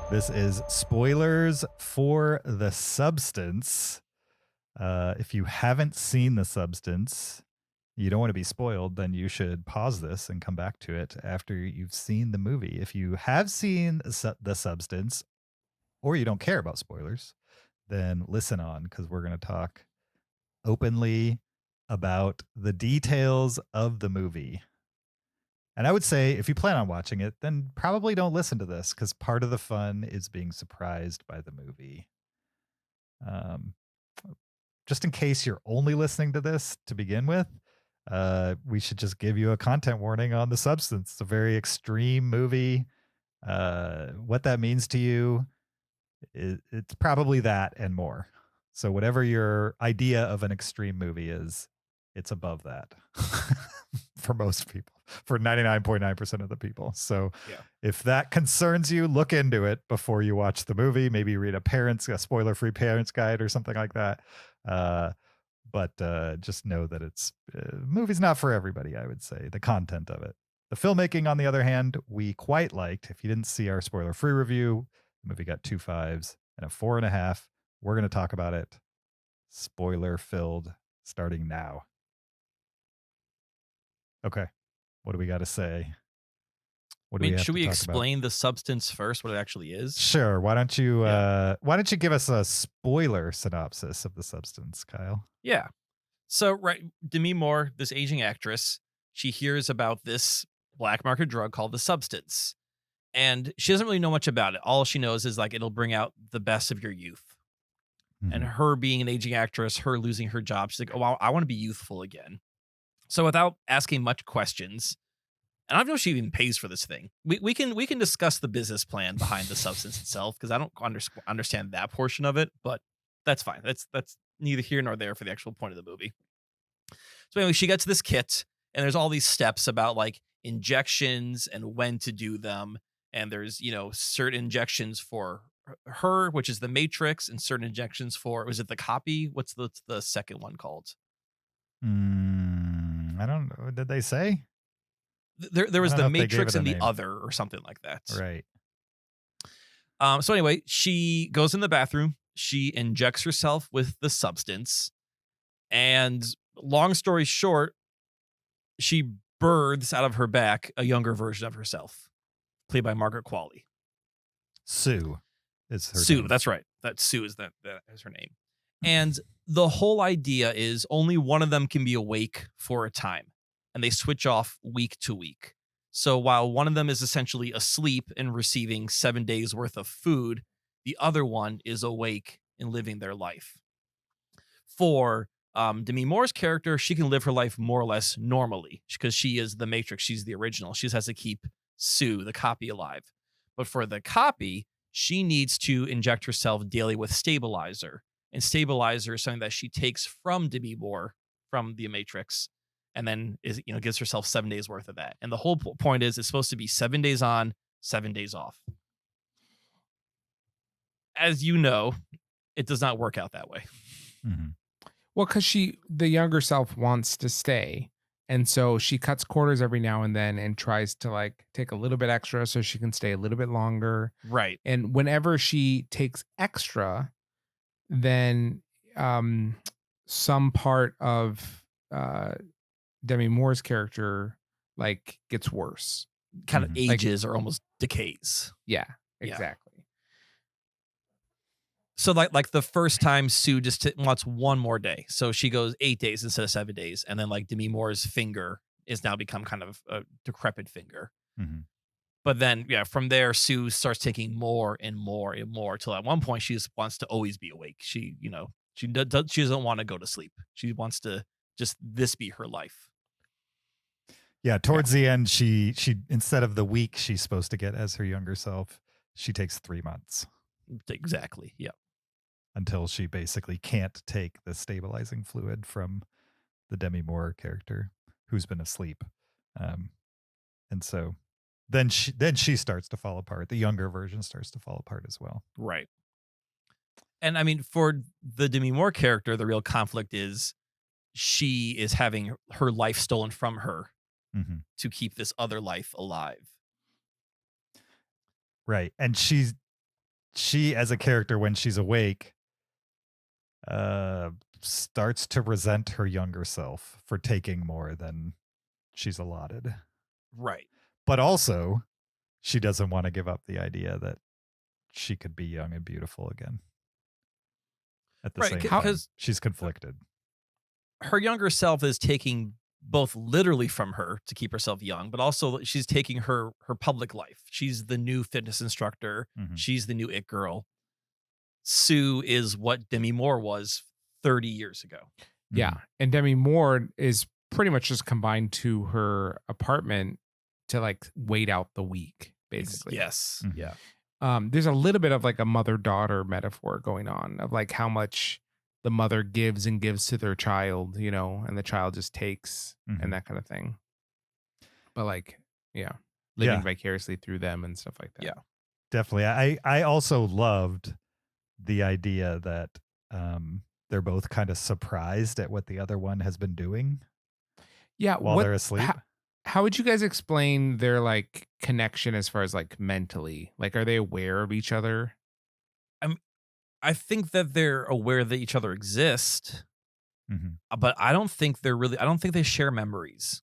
This is spoilers for The Substance. If you haven't seen The Substance, you don't want to be spoiled, then you should pause this and come back to it after you've seen the movie. If you have seen The Substance, or you don't care about spoilers, then listen on, because we're going to talk openly about the details of the movie. And I would say if you plan on watching it, then probably don't listen to this, because part of the fun is being surprised by the movie. Just in case you're only listening to this to begin with, we should just give you a content warning on The Substance. It's a very extreme movie. What that means to you, it's probably that and more. So whatever your idea of an extreme movie is, it's above that for most people, for 99.9% of the people. So if that concerns you, look into it before you watch the movie. Maybe read a spoiler-free parents guide or something like that. But just know that it's movie's not for everybody, I would say, the content of it. The filmmaking, on the other hand, we quite liked. If you didn't see our spoiler-free review, the movie got 2 5s and a 4.5. We're going to talk about it spoiler-filled starting now. Okay. What do we got to say? Should we explain The Substance first, what it actually is? Sure. Why don't you give us a spoiler synopsis of The Substance, Kyle? Yeah. So, Demi Moore, this aging actress, she hears about this black market drug called The Substance. And she doesn't really know much about it. All she knows is it'll bring out the best of your youth. Mm-hmm. And her being an aging actress, her losing her job, she's like, oh, I want to be youthful again. So without asking much questions, and I don't know if she even pays for this thing. We can discuss the business plan behind The Substance itself, because I don't understand that portion of it, but that's fine. That's neither here nor there for the actual point of the movie. So anyway, she gets this kit, and there's all these steps about injections and when to do them, and there's certain injections for her, which is the Matrix, and certain injections for, was it the copy? What's the second one called? I don't know. Did they say? There was the Matrix and the other, or something like that. Right. So anyway, she goes in the bathroom. She injects herself with The Substance. And long story short, she births out of her back a younger version of herself, played by Margaret Qualley. Sue is her Sue, name. that's right. That Sue is that is her name. And the whole idea is only one of them can be awake for a time, and they switch off week to week. So while one of them is essentially asleep and receiving 7 days worth of food, the other one is awake and living their life. For Demi Moore's character, she can live her life more or less normally because she is the Matrix. She's the original. She just has to keep Sue, the copy, alive. But for the copy, she needs to inject herself daily with stabilizer. And stabilizer is something that she takes from Demi Moore, from the Matrix, and then gives herself 7 days worth of that. And the whole point is it's supposed to be 7 days on, 7 days off. As you know, it does not work out that way. Mm-hmm. Well, because the younger self wants to stay. And so she cuts quarters every now and then and tries to take a little bit extra so she can stay a little bit longer. Right. And whenever she takes extra, then some part of Demi Moore's character gets worse. Kind of ages or almost decays. Yeah, exactly. So like the first time, Sue just wants one more day. So she goes 8 days instead of 7 days. And then Demi Moore's finger is now become kind of a decrepit finger. Mm-hmm. But then, from there, Sue starts taking more and more and more till at one point she just wants to always be awake. She doesn't want to go to sleep. She wants to just this be her life. Yeah, towards the end, she instead of the week she's supposed to get as her younger self, she takes 3 months. Exactly. Yeah. Until she basically can't take the stabilizing fluid from the Demi Moore character who's been asleep, and so. Then she starts to fall apart. The younger version starts to fall apart as well. Right. And I mean, for the Demi Moore character, the real conflict is she is having her life stolen from her to keep this other life alive. Right. And she's she, as a character, when she's awake, starts to resent her younger self for taking more than she's allotted. Right. But also, she doesn't want to give up the idea that she could be young and beautiful again. At the same time, she's conflicted. Her younger self is taking both literally from her to keep herself young, but also she's taking her public life. She's the new fitness instructor. Mhm. She's the new it girl. Sue is what Demi Moore was 30 years ago. Yeah. And Demi Moore is pretty much just combined to her apartment to like wait out the week, basically. Yes. Mhm. Yeah. There's a little bit of like a mother-daughter metaphor going on of like how much the mother gives and gives to their child, you know, and the child just takes Mhm. and that kind of thing. But like, yeah, living vicariously through them and stuff like that. Yeah. Definitely. I also loved the idea that they're both kind of surprised at what the other one has been doing. Yeah. While they're asleep. How would you guys explain their like connection as far as like mentally? Like, are they aware of each other? I think that they're aware that each other exist, Mhm. but I don't think they share memories.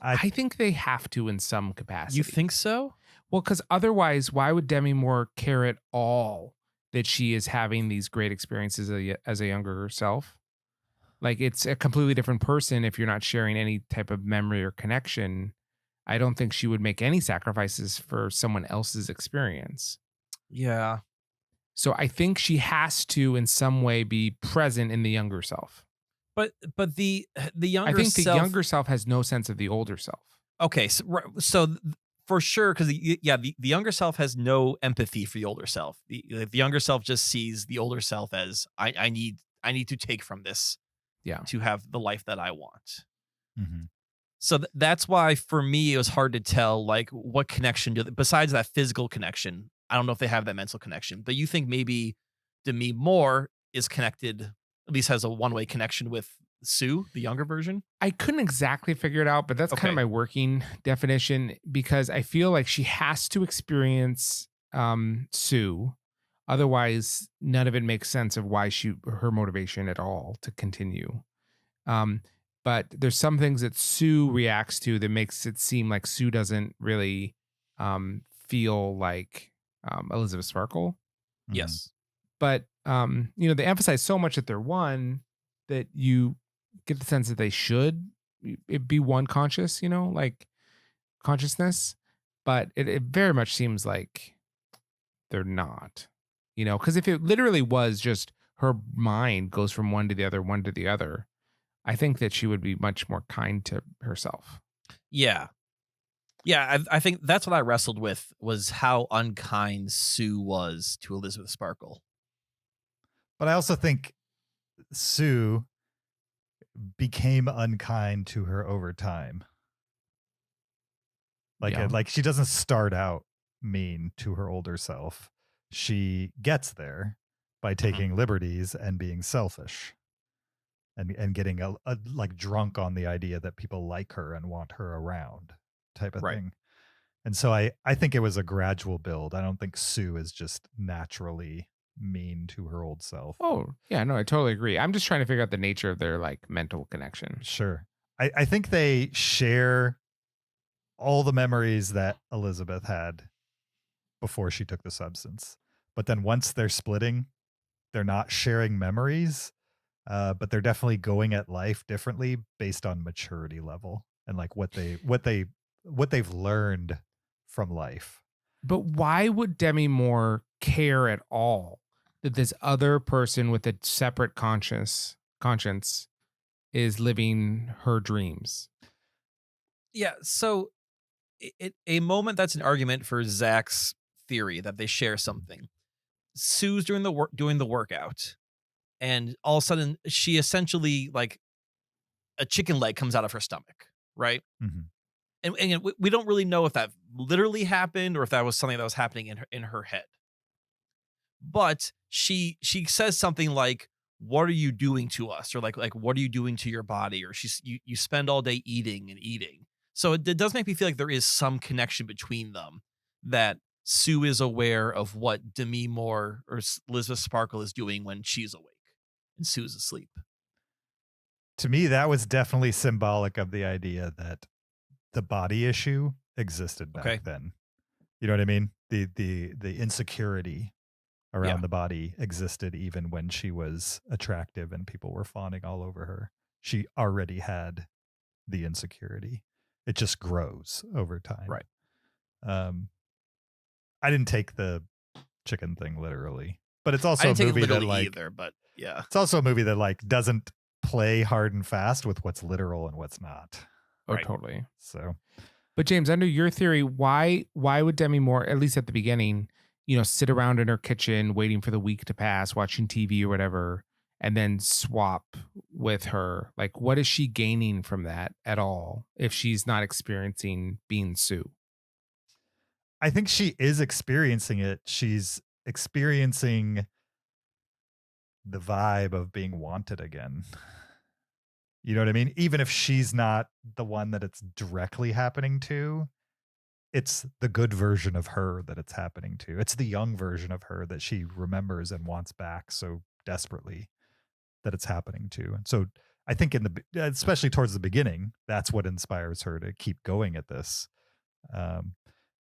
I think they have to in some capacity. You think so? Well, because otherwise, why would Demi Moore care at all that she is having these great experiences as a younger self? Like, it's a completely different person if you're not sharing any type of memory or connection. I don't think she would make any sacrifices for someone else's experience. Yeah. So I think she has to, in some way, be present in the younger self. But the younger I think self, the younger self has no sense of the older self. Okay, so for sure, because the younger self has no empathy for the older self. The younger self just sees the older self as I need to take from this, to have the life that I want. Mhm. So that's why for me it was hard to tell like what connection besides that physical connection. I don't know if they have that mental connection, but you think maybe Demi Moore is connected, at least has a one-way connection with Sue, the younger version? I couldn't exactly figure it out, but that's kind of my working definition because I feel like she has to experience Sue. Otherwise, none of it makes sense of why her motivation at all to continue. But there's some things that Sue reacts to that makes it seem like Sue doesn't really feel like Elizabeth Sparkle. Mhm. Yes. But you know, they emphasize so much that they're one that you get the sense that they should it be one conscious, you know, like consciousness. But it very much seems like they're not, you know, because if it literally was just her mind goes from one to the other, I think that she would be much more kind to herself. Yeah. Yeah, I think that's what I wrestled with was how unkind Sue was to Elizabeth Sparkle. But I also think Sue became unkind to her over time. Like she doesn't start out mean to her older self. She gets there by taking liberties and being selfish. And getting a like drunk on the idea that people like her and want her around type of thing. And so I think it was a gradual build. I don't think Sue is just naturally mean to her old self. Oh, yeah, no, I totally agree. I'm just trying to figure out the nature of their like mental connection. Sure. I think they share all the memories that Elizabeth had before she took the substance. But then once they're splitting, they're not sharing memories. But they're definitely going at life differently based on maturity level and like what they've learned from life. But why would Demi Moore care at all that this other person with a separate conscience is living her dreams? Yeah, so a moment that's an argument for Zach's theory that they share something. Sue's doing the workout. And all of a sudden, she essentially like a chicken leg comes out of her stomach, right? Mm-hmm. And we don't really know if that literally happened or if that was something that was happening in her head. But she says something like, "What are you doing to us?" Or like "What are you doing to your body?" Or you spend all day eating and eating. So it does make me feel like there is some connection between them that Sue is aware of what Demi Moore or Elizabeth Sparkle is doing when she's awake and Sue's asleep. To me, that was definitely symbolic of the idea that the body issue existed back then. You know what I mean? The insecurity around the body existed even when she was attractive and people were fawning all over her. She already had the insecurity. It just grows over time. Right. I didn't take the chicken thing literally, but it's also I a didn't movie take it that like either, but yeah. It's also a movie that like doesn't play hard and fast with what's literal and what's not. Oh, totally. So, but James, under your theory, why would Demi Moore, at least at the beginning, sit around in her kitchen waiting for the week to pass, watching TV or whatever, and then swap with her? Like, what is she gaining from that at all if she's not experiencing being Sue? I think she is experiencing it. She's experiencing the vibe of being wanted again. You know what I mean? Even if she's not the one that it's directly happening to, it's the good version of her that it's happening to. It's the young version of her that she remembers and wants back so desperately that it's happening to. And so I think especially towards the beginning, that's what inspires her to keep going at this.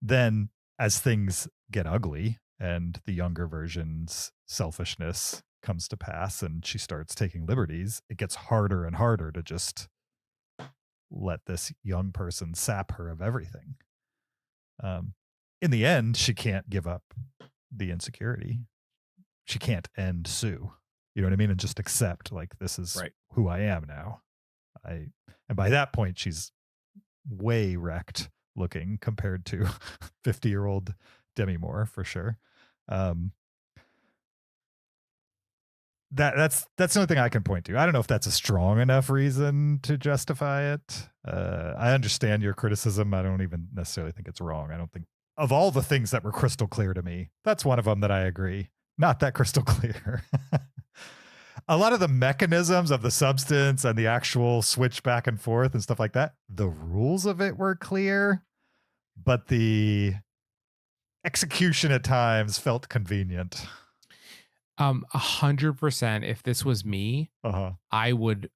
Then as things get ugly and the younger version's selfishness comes to pass and she starts taking liberties, it gets harder and harder to just let this young person sap her of everything. In the end, she can't give up the insecurity. She can't end Sue. You know what I mean? And just accept like, this is who I am now. And by that point, she's way wrecked looking compared to 50-year-old Demi Moore for sure. That's the only thing I can point to. I don't know if that's a strong enough reason to justify it. I understand your criticism. I don't even necessarily think it's wrong. I don't think of all the things that were crystal clear to me, that's one of them that I agree. Not that crystal clear. A lot of the mechanisms of the substance and the actual switch back and forth and stuff like that, the rules of it were clear, but the execution at times felt convenient. 100%. If this was me, I would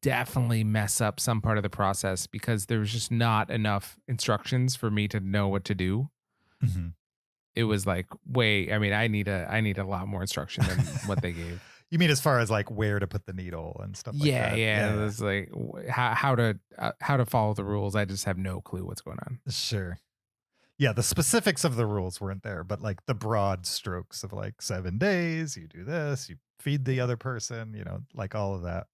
definitely mess up some part of the process because there was just not enough instructions for me to know what to do. Mm-hmm. It was like, I need a lot more instruction than what they gave. You mean as far as like where to put the needle and stuff like that? Yeah. It was like how to follow the rules. I just have no clue what's going on. Sure. Yeah, the specifics of the rules weren't there, but like the broad strokes of like 7 days, you do this, you feed the other person, like all of that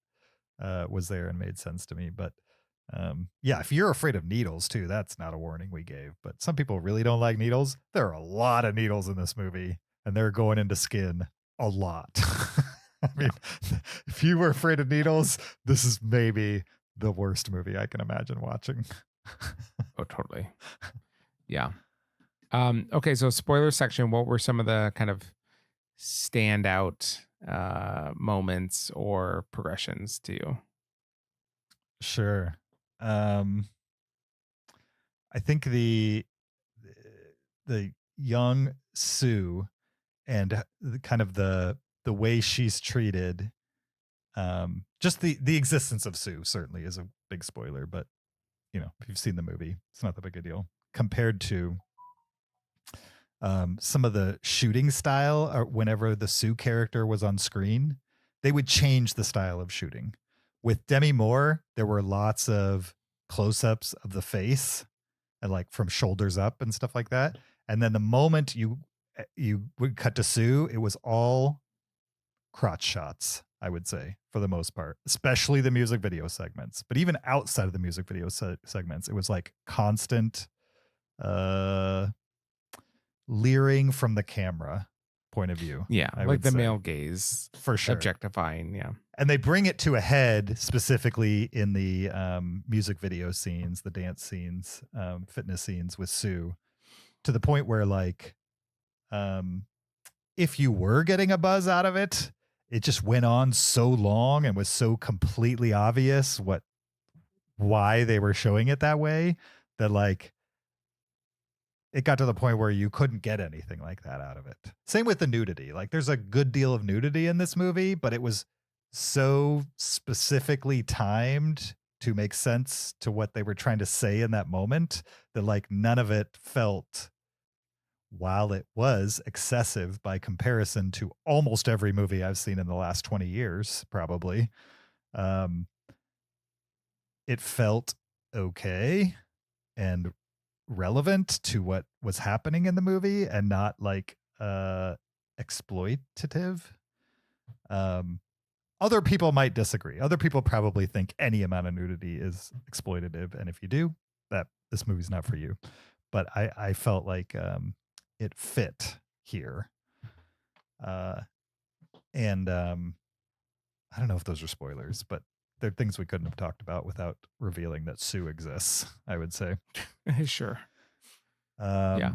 was there and made sense to me. But yeah, if you're afraid of needles too, that's not a warning we gave. But some people really don't like needles. There are a lot of needles in this movie, and they're going into skin a lot. I mean, if you were afraid of needles, this is maybe the worst movie I can imagine watching. Oh, totally. Yeah. Okay. So spoiler section, what were some of the kind of standout moments or progressions to you? Sure. I think the young Sue and kind of the way she's treated, just the existence of Sue certainly is a big spoiler, but if you've seen the movie, it's not that big a deal compared to some of the shooting style. Or whenever the Sue character was on screen, they would change the style of shooting. With Demi Moore, there were lots of close-ups of the face and like from shoulders up and stuff like that. And then the moment you would cut to Sue, it was all crotch shots, I would say, for the most part, especially the music video segments. But even outside of the music video segments, it was like constant leering from the camera point of view. Yeah, like the male gaze. For sure. Objectifying, yeah. And they bring it to a head specifically in the music video scenes, the dance scenes, fitness scenes with Sue, to the point where like if you were getting a buzz out of it, it just went on so long and was so completely obvious why they were showing it that way that like it got to the point where you couldn't get anything like that out of it. Same with the nudity. Like there's a good deal of nudity in this movie, but it was so specifically timed to make sense to what they were trying to say in that moment that like none of it felt, while it was excessive by comparison to almost every movie I've seen in the last 20 years, probably, it felt okay and relevant to what was happening in the movie and not like exploitative. Other people might disagree. Other people probably think any amount of nudity is exploitative, and if you do, that this movie's not for you. But I felt like it fit here, and I don't know if those are spoilers, but they're things we couldn't have talked about without revealing that Sue exists, I would say. Sure. Yeah.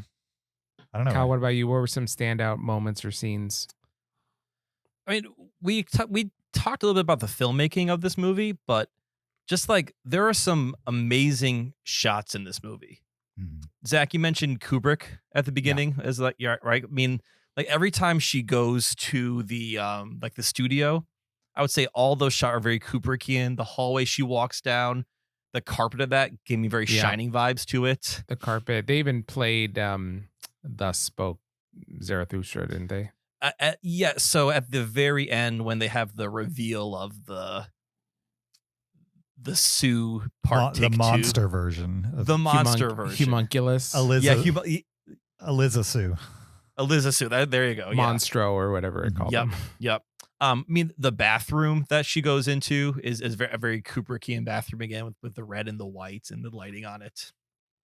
I don't know. Kyle, what about you? What were some standout moments or scenes? I mean, we talked a little bit about the filmmaking of this movie, but just like there are some amazing shots in this movie. Mm-hmm. Zach, you mentioned Kubrick at the beginning as like, yeah, right. I mean, like every time she goes to the like the studio, I would say all those shots are very Kubrickian. The hallway she walks down, the carpet of that gave me very Shining vibes to it. The carpet. They even played Thus Spoke Zarathustra, didn't they? Yeah. So at the very end, when they have the reveal of the Sue part, the monster version, of the monster version, Humunculus, Eliza Sue. Eliza Sue. There you go. Monstro or whatever it called. Yep. Them. Yep. I mean, the bathroom that she goes into is a very Kubrickian bathroom again with the red and the white and the lighting on it.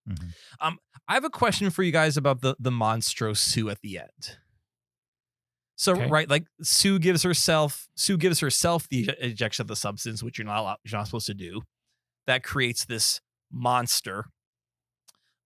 Mm-hmm. I have a question for you guys about the Monstro Sue at the end. So right, like Sue gives herself the ejection of the substance, which you're not supposed to do. That creates this monster.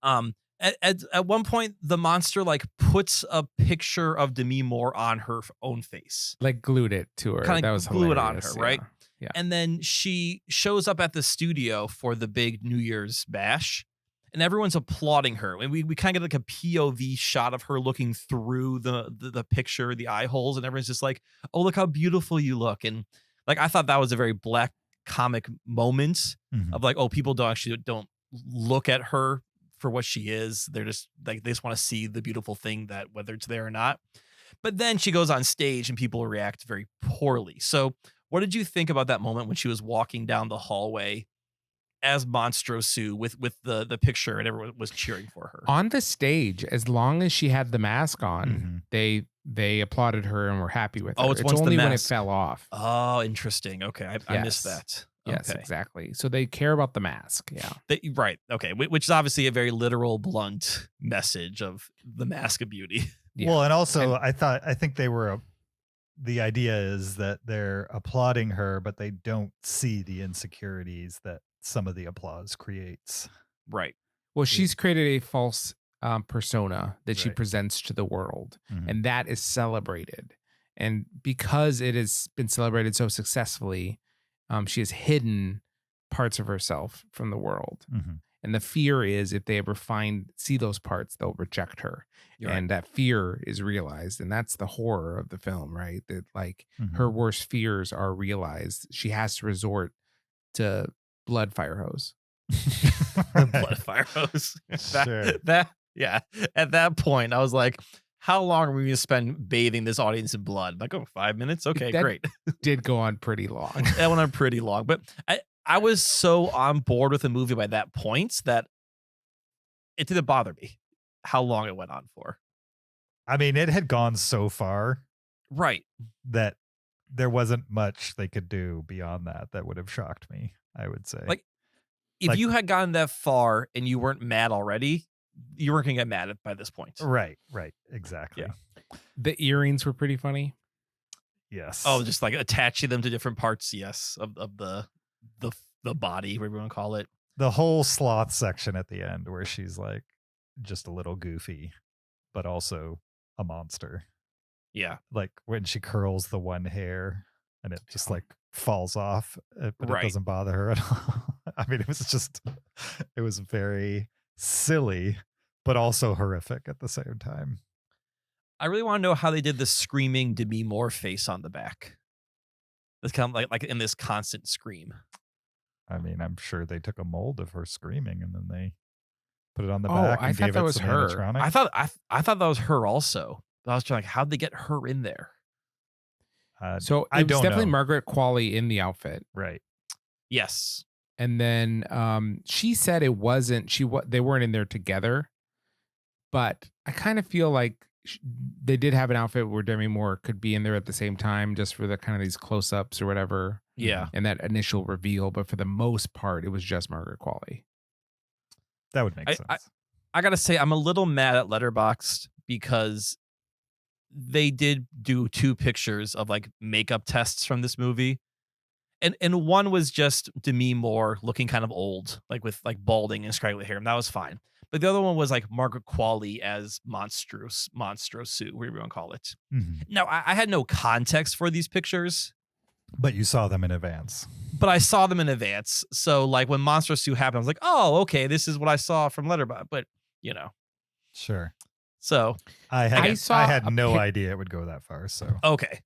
At one point, the monster like puts a picture of Demi Moore on her own face, like glued it to her. Kind of was glue it on her, yeah. right? Yeah. And then she shows up at the studio for the big New Year's bash, and everyone's applauding her. And we kind of get like a POV shot of her looking through the picture, the eye holes, and everyone's just like, "Oh, look how beautiful you look!" And like I thought that was a very black comic moment of like, oh, people don't look at her for what she is. They're just like, they just want to see the beautiful thing, that whether it's there or not. But then she goes on stage and people react very poorly. So what did you think about that moment when she was walking down the hallway as Monstro Sue with the picture and everyone was cheering for her? On the stage, as long as she had the mask on, they applauded her and were happy with her. Oh, it's only when it fell off. Oh, interesting. Okay. I missed that. Yes, okay. Exactly. So they care about the mask. Yeah. Right. Okay. Which is obviously a very literal, blunt message of the mask of beauty. Yeah. Well, and also I think they were, the idea is that they're applauding her, but they don't see the insecurities that some of the applause creates. Right. Well, she's created a false persona that she presents to the world, and that is celebrated. And because it has been celebrated so successfully, she has hidden parts of herself from the world. And the fear is if they ever see those parts, they'll reject her. And that fear is realized. And that's the horror of the film, right? That like her worst fears are realized. She has to resort to blood fire hose. Blood fire hose. Yeah. At that point, I was like, how long are we going to spend bathing this audience in blood? Like, 5 minutes? Okay, that great. Did go on pretty long. That went on pretty long. But I was so on board with the movie by that point that it didn't bother me how long it went on for. I mean, it had gone so far. Right. That there wasn't much they could do beyond that would have shocked me, I would say. Like, if you had gotten that far and you weren't mad already, you weren't going to get mad by this point. Right. Exactly. Yeah. The earrings were pretty funny. Yes. Oh, just like attaching them to different parts, yes, of the body, whatever you want to call it. The whole sloth section at the end where she's like just a little goofy, but also a monster. Yeah. Like when she curls the one hair and it just like falls off, but it doesn't bother her at all. I mean, it was very silly, but also horrific at the same time. I really want to know how they did the screaming Demi Moore face on the back. It's kind of like in this constant scream. I mean, I'm sure they took a mold of her screaming and then they put it on the Oh, back I and thought gave that it was some her. animatronic. I thought that was her also. I was trying like, how'd they get her in there? So I it was don't definitely know. Margaret Qualley in the outfit. Right. Yes. And then she said it wasn't they weren't in there together. But I kind of feel like they did have an outfit where Demi Moore could be in there at the same time, just for the kind of these close-ups or whatever. Yeah. And that initial reveal, but for the most part, it was just Margaret Qualley. That would make sense. I gotta say, I'm a little mad at Letterboxd because they did do 2 pictures of like makeup tests from this movie. And one was just Demi Moore looking kind of old, like with like balding and scraggly hair, and that was fine. But the other one was like Margaret Qualley as Monstro Sue, whatever you want to call it. Mhm. Now, I had no context for these pictures, But you saw them in advance. but I saw them in advance. So like when Monstro Sue happened, I was like, oh, okay, this is what I saw from Letterboxd. But you know, Sure. so I had a no pic- idea it would go that far. So okay.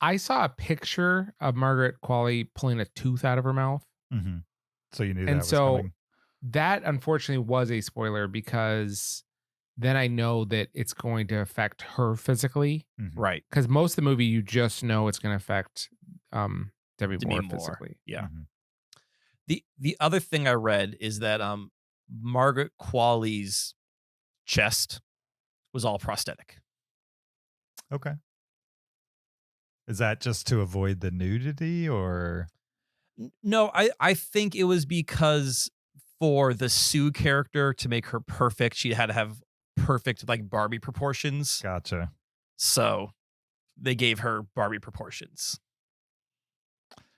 I saw a picture of Margaret Qualley pulling a tooth out of her mouth. Mhm. So you knew that And was so coming. that unfortunately was a spoiler because then I know that it's going to affect her physically. Mhm. Right. Because most of the movie, you just know it's going to affect Demi Moore physically. Yeah. Mhm. The other thing I read is that Margaret Qualley's chest was all prosthetic. Okay. Is that just to avoid the nudity or? No, I think it was because for the Sue character to make her perfect, she had to have perfect like Barbie proportions. Gotcha. So they gave her Barbie proportions.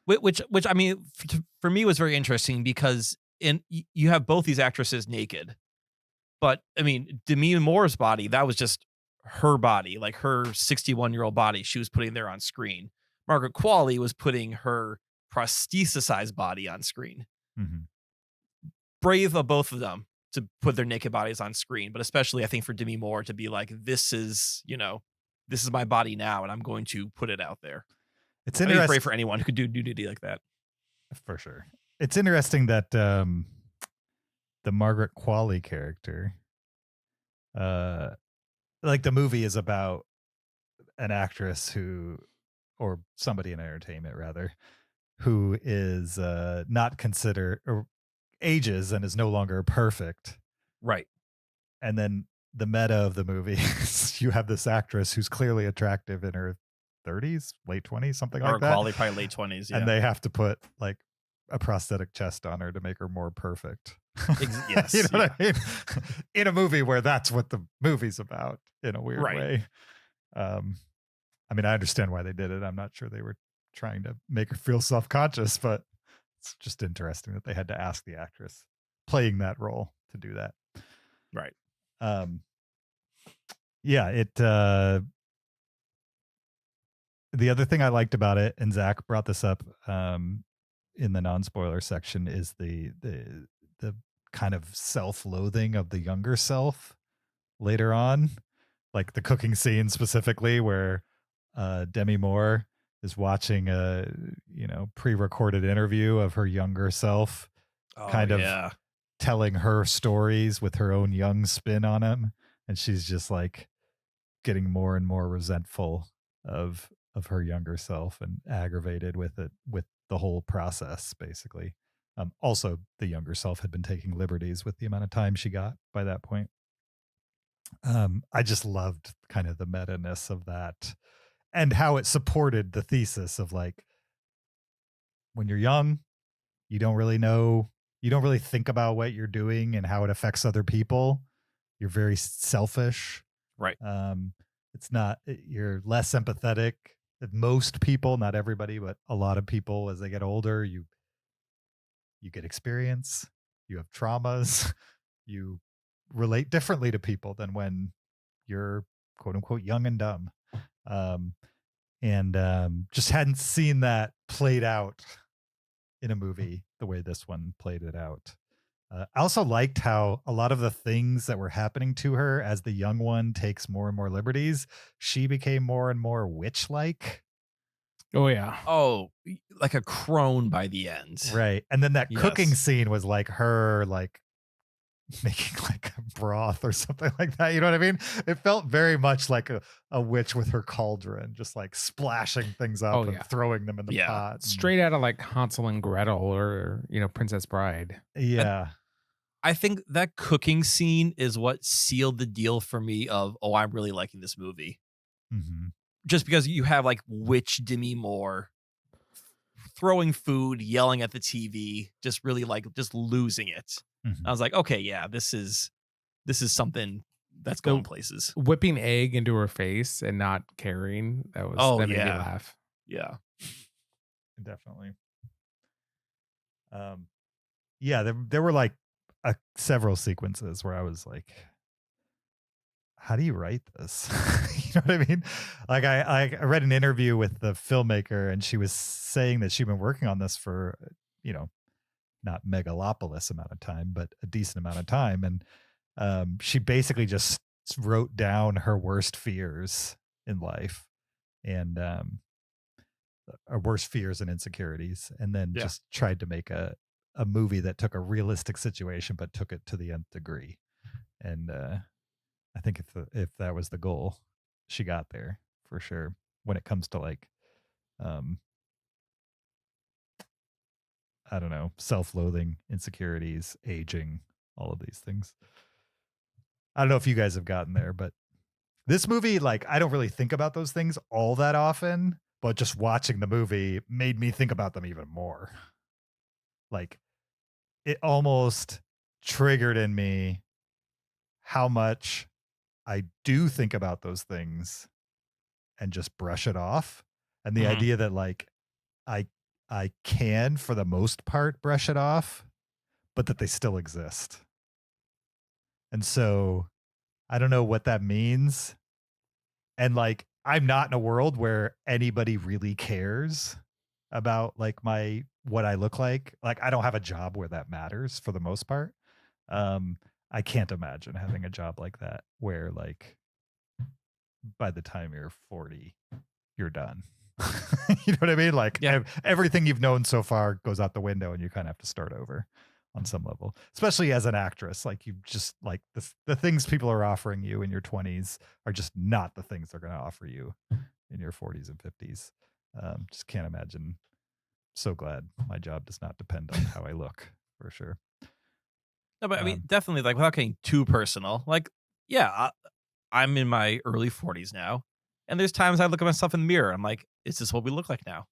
Which I mean, for me was very interesting because you have both these actresses naked. But I mean, Demi Moore's body, that was just her body, like her 61-year-old body she was putting there on screen. Margaret Qualley was putting her prosthesized body on screen. Mhm. Brave of both of them to put their naked bodies on screen, but especially I think for Demi Moore to be like, this is my body now and I'm going to put it out there. It's I think interesting brave for anyone who could do nudity like that. for sure. It's interesting that the Margaret Qualley character, like the movie is about an actress who, or somebody in entertainment rather, who is not considered or ages and is no longer perfect. Right. And then the meta of the movie is you have this actress who's clearly attractive in her 30s, late 20s, something like that. Qualley, probably late 20s. Yeah. And they have to put like a prosthetic chest on her to make her more perfect. Yes. You know what I mean? In a movie where that's what the movie's about in a weird way. I mean, I understand why they did it. I'm not sure they were trying to make her feel self-conscious, but it's just interesting that they had to ask the actress playing that role to do that. Right. Yeah, it the other thing I liked about it, and Zach brought this up in the non-spoiler section, is the kind of self-loathing of the younger self later on, like the cooking scene specifically, where Demi Moore is watching a pre-recorded interview of her younger self, kind of telling her stories with her own young spin on him, and she's just like getting more and more resentful of her younger self and aggravated with it, with the whole process, basically. Also, the younger self had been taking liberties with the amount of time she got by that point. I just loved kind of the meta-ness of that and how it supported the thesis of like, when you're young, you don't really think about what you're doing and how it affects other people. You're very selfish. Right. You're less empathetic. Most people, not everybody, but a lot of people, as they get older, you get experience, you have traumas, you relate differently to people than when you're quote unquote young and dumb. Just hadn't seen that played out in a movie the way this one played it out. I also liked how a lot of the things that were happening to her as the young one takes more and more liberties, she became more and more witch-like. Oh yeah. Oh, like a crone by the end. Right. And then that cooking Yes. scene was like her like making like a broth or something like that. You know what I mean? It felt very much like a witch with her cauldron, just like splashing things up Oh, and yeah. throwing them in the Yeah. pot. and- Straight out of like Hansel and Gretel or, Princess Bride. Yeah. I think that cooking scene is what sealed the deal for me of, oh, I'm really liking this movie. Mhm. Just because you have like witch Demi Moore throwing food, yelling at the TV, just really like just losing it. Mhm. I was like, okay, yeah, this is something that's going places. Whipping egg into her face and not caring. That made me yeah. laugh. Yeah. Definitely. Yeah, there were like several sequences where I was like, how do you write this? You know what I mean? Like I read an interview with the filmmaker and she was saying that she'd been working on this for, not megalopolis amount of time, but a decent amount of time. And she basically just wrote down her worst fears in life and her worst fears and insecurities, and then just tried to make a movie that took a realistic situation but took it to the nth degree. And I think if that was the goal, she got there for sure. When it comes to like, I don't know, self-loathing, insecurities, aging, all of these things. I don't know if you guys have gotten there, but this movie, like, I don't really think about those things all that often, but just watching the movie made me think about them even more. Like, it almost triggered in me how much I do think about those things and just brush it off. And the idea that like I can for the most part brush it off, but that they still exist. And so I don't know what that means. And like I'm not in a world where anybody really cares about like what I look like. Like I don't have a job where that matters for the most part. I can't imagine having a job like that where like by the time you're 40, you're done. You know what I mean? Like everything you've known so far goes out the window and you kind of have to start over on some level, especially as an actress. Like you just like the things people are offering you in your 20s are just not the things they're going to offer you in your 40s and 50s. Just can't imagine. So glad my job does not depend on how I look for sure. No, but I mean, definitely like without getting too personal, like, yeah, I'm in my early 40s now. And there's times I look at myself in the mirror. I'm like, is this what we look like now?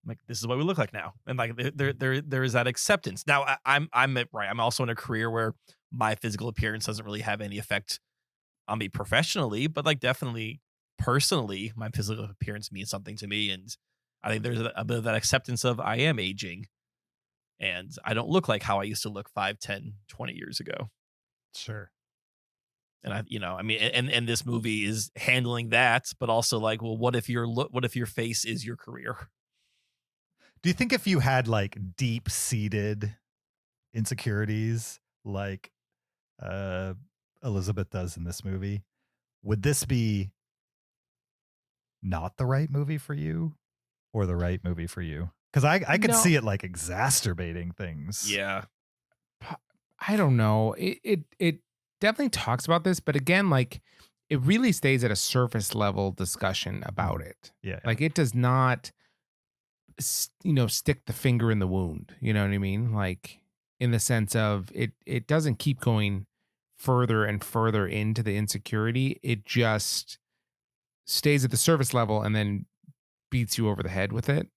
I'm like, this is what we look like now. And like, there is that acceptance. Now I'm right. I'm also in a career where my physical appearance doesn't really have any effect on me professionally, but like definitely personally, my physical appearance means something to me. And I think there's a bit of that acceptance of I am aging and I don't look like how I used to look 5, 10, 20 years ago. Sure. And I mean, and this movie is handling that, but also like, well, what if your face is your career? Do you think if you had like deep seated insecurities, like Elizabeth does in this movie, would this be not the right movie for you or the right movie for you? Because I could see it like exacerbating things. Yeah. I don't know. It definitely talks about this, but again, like it really stays at a surface level discussion about it. Yeah. Like it does not, stick the finger in the wound. You know what I mean? Like in the sense of it doesn't keep going further and further into the insecurity. It just stays at the surface level and then beats you over the head with it,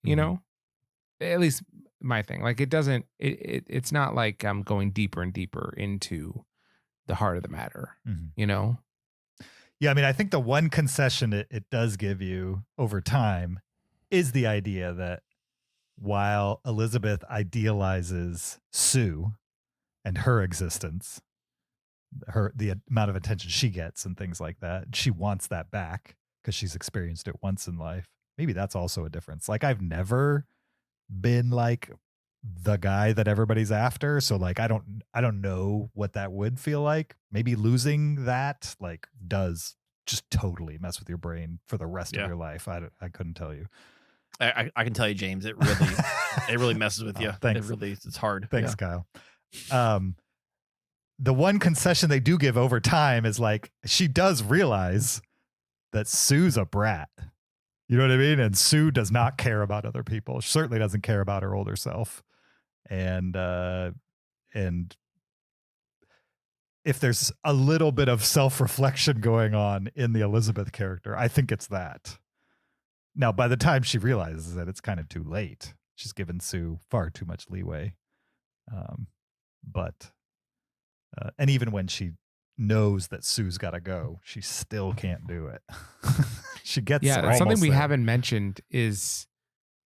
At least my thing. Like it doesn't it's not like I'm going deeper and deeper into the heart of the matter, Yeah, I mean, I think the one concession it does give you over time is the idea that while Elizabeth idealizes Sue and her existence, the amount of attention she gets and things like that, she wants that back because she's experienced it once in life. Maybe that's also a difference. Like I've never been like the guy that everybody's after. So like, I don't know what that would feel like. Maybe losing that like does just totally mess with your brain for the rest of your life. I couldn't tell you. I can tell you, James, it really messes with you. Thanks. It's hard. Thanks, Kyle. The one concession they do give over time is like, she does realize that Sue's a brat. You know what I mean? And Sue does not care about other people. She certainly doesn't care about her older self. And if there's a little bit of self-reflection going on in the Elizabeth character, I think it's that. Now, by the time she realizes that, it's kind of too late. She's given Sue far too much leeway. And even when she knows that Sue's got to go, she still can't do it. She gets something we there. haven't mentioned is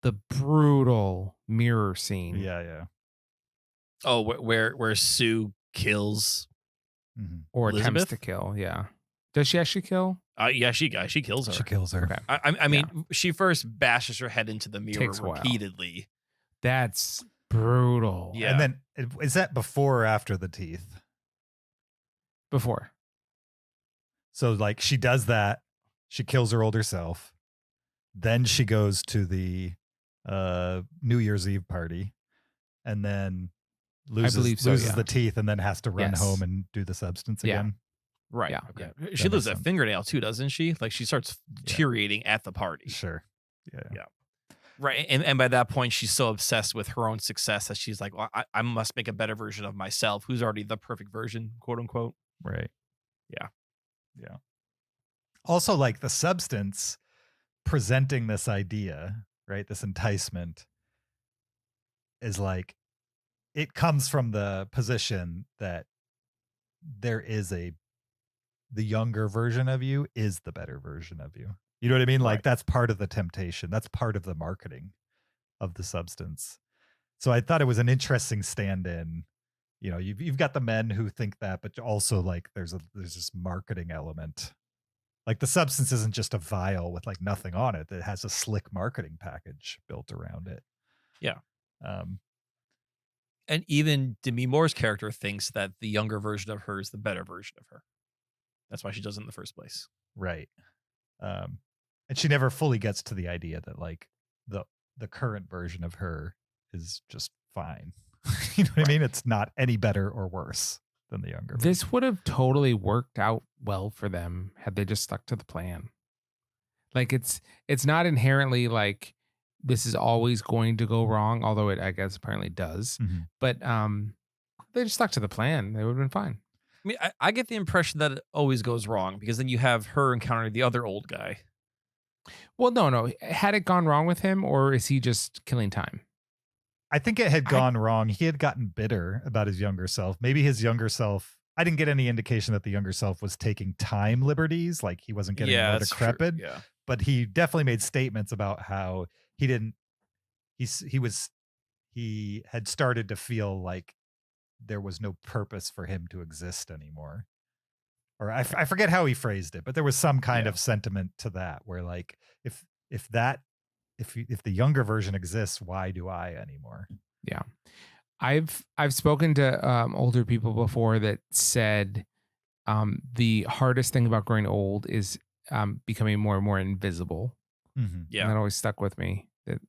the brutal mirror scene. Yeah. Oh, where Sue kills or Elizabeth? attempts to kill. Yeah. Does she actually kill? Yeah, she kills her. She kills her. Okay. I mean, she first bashes her head into the mirror Takes a while. repeatedly. That's brutal. Yeah. And then is that before or after the teeth? Before. So like she does that, she kills her older self. Then she goes to the New Year's Eve party and then loses the teeth and then has to run home and do the substance again. Right. Yeah. Okay. She loses a fingernail too, doesn't she? Like she starts deteriorating at the party. Sure. Yeah. Right. And by that point, she's so obsessed with her own success that she's like, well, I must make a better version of myself, who's already the perfect version, quote unquote. Right. Yeah. Also, like the substance presenting this idea, right? This enticement is like, it comes from the position that there is the younger version of you is the better version of you. You know what I mean? Like that's part of the temptation. That's part of the marketing of the substance. So I thought it was an interesting stand-in. You know, you've got the men who think that, but also like there's this marketing element. Like the substance isn't just a vial with like nothing on it. It has a slick marketing package built around it. Yeah. And even Demi Moore's character thinks that the younger version of her is the better version of her. That's why she does it in the first place. Right. And she never fully gets to the idea that like the current version of her is just fine. You know what I mean? It's not any better or worse than the younger. This would have totally worked out well for them had they just stuck to the plan. Like it's not inherently like this is always going to go wrong, although it I guess apparently does. Mm-hmm. But they just stuck to the plan. They would have been fine. I mean, I get the impression that it always goes wrong because then you have her encountering the other old guy. Well, no. Had it gone wrong with him, or is he just killing time? I think it had gone wrong. He had gotten bitter about his younger self. Maybe his younger self, I didn't get any indication that the younger self was taking time liberties, like he wasn't getting more decrepit. Yeah. But he definitely made statements about how he had started to feel like there was no purpose for him to exist anymore. Or I forget how he phrased it, but there was some kind of sentiment to that where like, if the younger version exists, why do I anymore? Yeah. I've spoken to older people before that said the hardest thing about growing old is becoming more and more invisible. Mm-hmm. Yeah. And that always stuck with me. That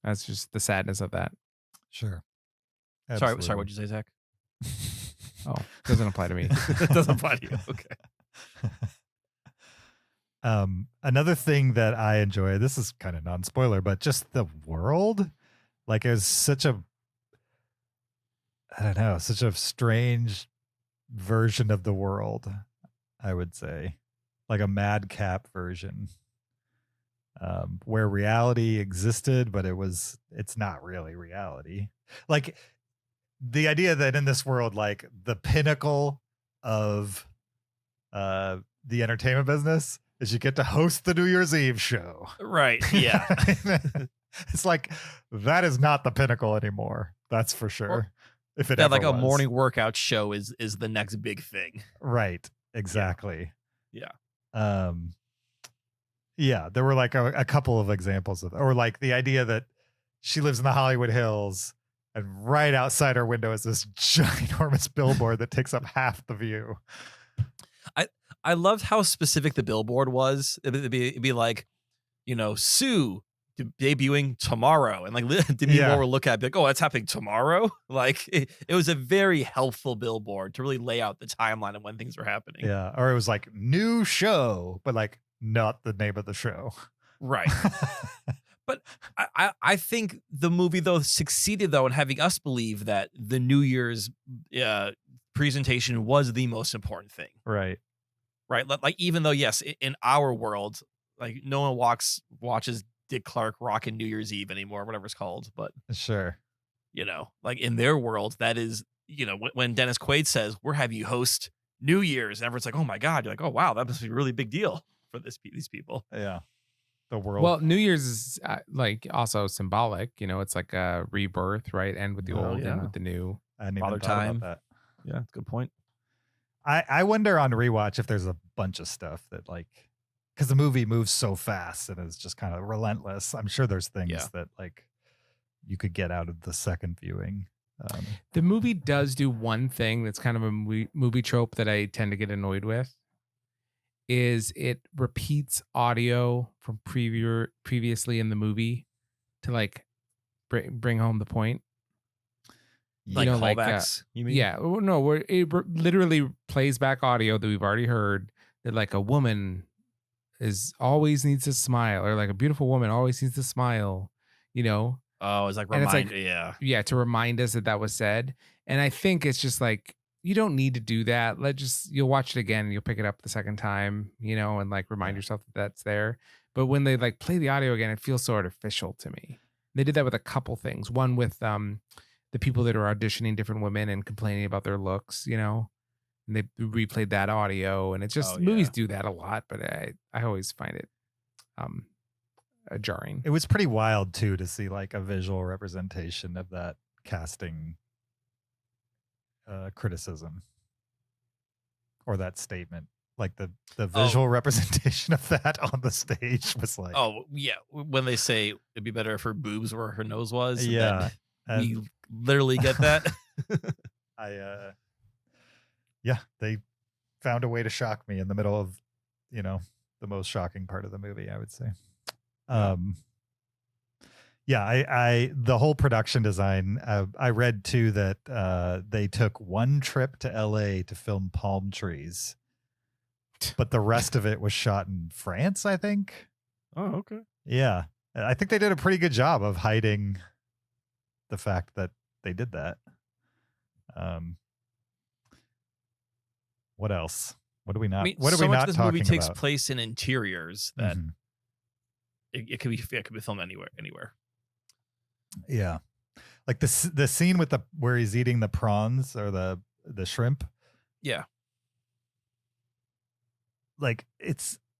that's just the sadness of that. Sure. Sorry, what'd you say, Zach? Oh, doesn't apply to me. It doesn't apply to you. Okay. Another thing that I enjoy, this is kind of non-spoiler, but just the world, like it was such a strange version of the world, I would say, like a madcap version, where reality existed, but it's not really reality. Like the idea that in this world, like the pinnacle of the entertainment business is you get to host the New Year's Eve show. Right. Yeah. It's like that is not the pinnacle anymore. That's for sure. Well, if it that ever like a was. morning workout show is the next big thing. Right. Exactly. Yeah. Yeah. There were like a couple of examples of, or like the idea that she lives in the Hollywood Hills And right outside our window is this ginormous billboard that takes up half the view. I loved how specific the billboard was. It'd be like, Sue debuting tomorrow, and like Demi Moore would look at it, be like, oh, that's happening tomorrow. Like it was a very helpful billboard to really lay out the timeline of when things were happening. Yeah, or it was like new show, but like not the name of the show. Right. But I think the movie though succeeded though in having us believe that the New Year's presentation was the most important thing. Right. Right. Like even though, yes, in our world, like no one watches Dick Clark rocking New Year's Eve anymore, whatever it's called. But sure, like in their world, that is, when Dennis Quaid says, we're having you host New Year's, and everyone's like, oh my God, you're like, oh wow, that must be a really big deal for these people. Yeah. The world. Well, New Year's is like also symbolic, it's like a rebirth, right? End with the old, end with the new. I hadn't Father even thought time. about that. Yeah, good point. I wonder on rewatch if there's a bunch of stuff that like, because the movie moves so fast and is just kind of relentless. I'm sure there's things that like you could get out of the second viewing. The movie does do one thing that's kind of a movie trope that I tend to get annoyed with. Is it repeats audio from previously in the movie to like bring home the point. Like callbacks, you mean? Yeah. No, where it literally plays back audio that we've already heard that like a woman always needs to smile, or like a beautiful woman always needs to smile, Oh, it's like yeah, to remind us that was said. And I think it's just like, you don't need to do that. You'll watch it again and you'll pick it up the second time, and like remind yourself that that's there. But when they like play the audio again, it feels so artificial to me. They did that with a couple things. One with the people that are auditioning different women and complaining about their looks, and they replayed that audio, and it's just movies do that a lot, but I always find it jarring. It was pretty wild too to see like a visual representation of that casting criticism or that statement. Like the visual representation of that on the stage was like, oh yeah, when they say it'd be better if her boobs were where her nose was. Yeah. We literally get that. They found a way to shock me in the middle of, the most shocking part of the movie, I would say. The whole production design, I read too that they took one trip to LA to film palm trees, but the rest of it was shot in France, I think. Oh, okay. Yeah. I think they did a pretty good job of hiding the fact that they did that. What else? What do we not? What are we not talking about? This movie takes place in interiors that it could be filmed anywhere. Yeah, like the scene with where he's eating the prawns or the shrimp. Yeah, like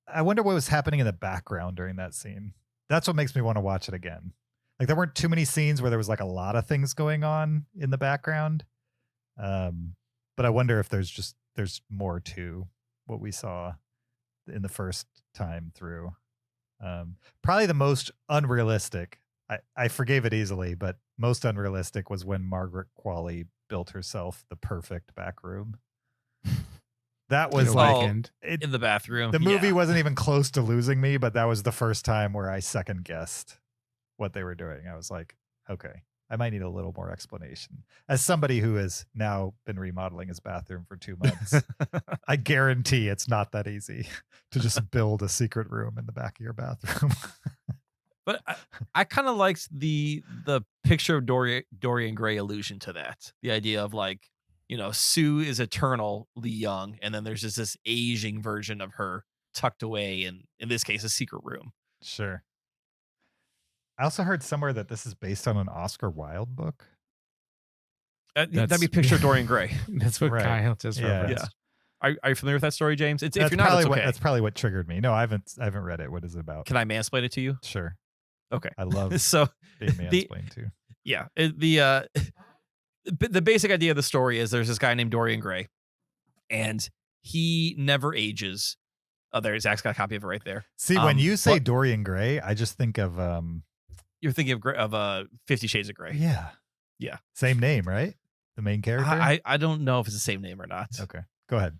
I wonder what was happening in the background during that scene. That's what makes me want to watch it again. Like there weren't too many scenes where there was like a lot of things going on in the background. But I wonder if there's more to what we saw in the first time through. Probably the most unrealistic, I forgave it easily, but most unrealistic was when Margaret Qualley built herself the perfect back room. That was in the bathroom. The movie wasn't even close to losing me, but that was the first time where I second guessed what they were doing. I was like, okay, I might need a little more explanation. As somebody who has now been remodeling his bathroom for 2 months, I guarantee it's not that easy to just build a secret room in the back of your bathroom. But I kind of liked the picture of Dorian Gray allusion to that. The idea of like, Sue is eternally young, and then there's just this aging version of her tucked away in this case, a secret room. Sure. I also heard somewhere that this is based on an Oscar Wilde book. That'd be picture of Dorian Gray. That's what Kyle just referenced. Yeah. Are you familiar with that story, James? If you're not, probably it's okay. That's probably what triggered me. No, I haven't read it. What is it about? Can I mansplain it to you? Sure. Okay. I love being mansplained too. Yeah. The basic idea of the story is there's this guy named Dorian Gray, and he never ages. Oh, there, Zach's got a copy of it right there. See, when you say Dorian Gray, I just think of you're thinking of 50 Shades of Grey. Yeah. Yeah. Same name, right? The main character? I don't know if it's the same name or not. Okay. Go ahead.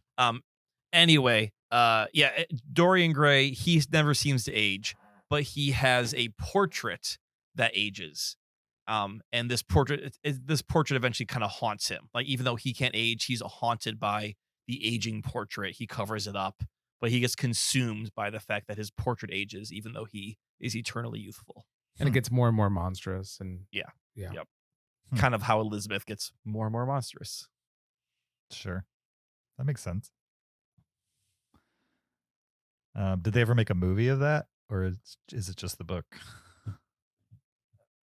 Anyway, Dorian Gray, he never seems to age, but he has a portrait that ages. And this portrait eventually kind of haunts him. Like, even though he can't age, he's haunted by the aging portrait. He covers it up, but he gets consumed by the fact that his portrait ages, even though he is eternally youthful. And it gets more and more monstrous. And Yeah. Yep. Kind of how Elizabeth gets more and more monstrous. Sure. That makes sense. Did they ever make a movie of that? Or is it just the book?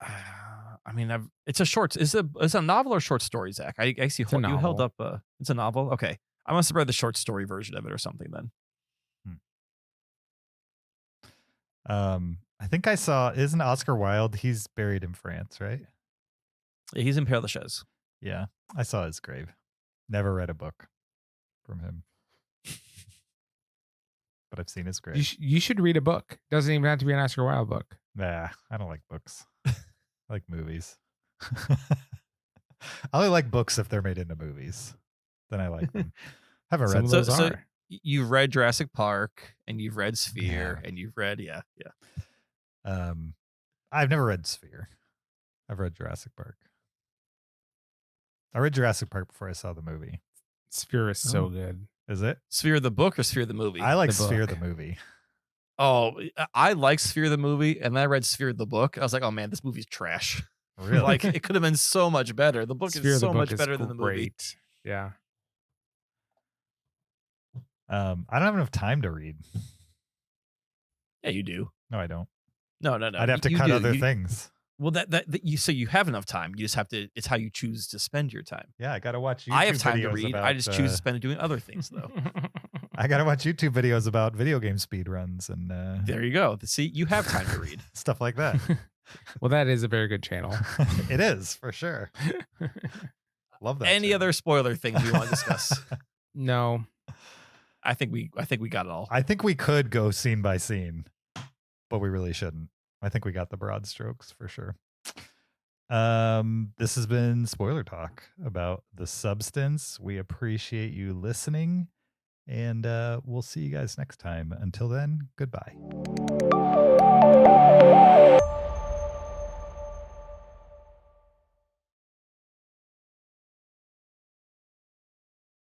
I mean, it's a short. It's a novel or short story, Zach? I see you held up. It's a novel. Okay, I must have read the short story version of it or something then. I think I saw. Isn't Oscar Wilde? He's buried in France, right? Yeah, he's in Père Lachaise. Yeah, I saw his grave. Never read a book from him, but I've seen his grave. You should read a book. Doesn't even have to be an Oscar Wilde book. Nah, I don't like books. I like movies. I only like books if they're made into movies. Then I like them. Haven't read those. So you've read Jurassic Park and you've read Sphere and you've read I've never read Sphere. I've read Jurassic Park. I read Jurassic Park before I saw the movie. Sphere is so good. Is it? Sphere the book or Sphere the movie? I like Sphere the movie. Oh, I like Sphere the movie, and then I read Sphere the book. I was like, oh man, this movie's trash. Really? Like, it could have been so much better. The book Sphere is so the book much is better than the movie. Great. Yeah. I don't have enough time to read. Yeah, you do. No, I don't. No. I'd have to cut other things. Well, you have enough time. You just have to. It's how you choose to spend your time. Yeah, I got to watch YouTube I have time to videos read. about, I just choose to spend it doing other things, though. I got to watch YouTube videos about video game speed runs and there you go. See, you have time to read. stuff like that. Well, that is a very good channel. It is, for sure. Love that. Any other spoiler things you want to discuss? No. I think we got it all. I think we could go scene by scene, but we really shouldn't. I think we got the broad strokes for sure. This has been Spoiler Talk about The Substance. We appreciate you listening, and we'll see you guys next time. Until then, goodbye.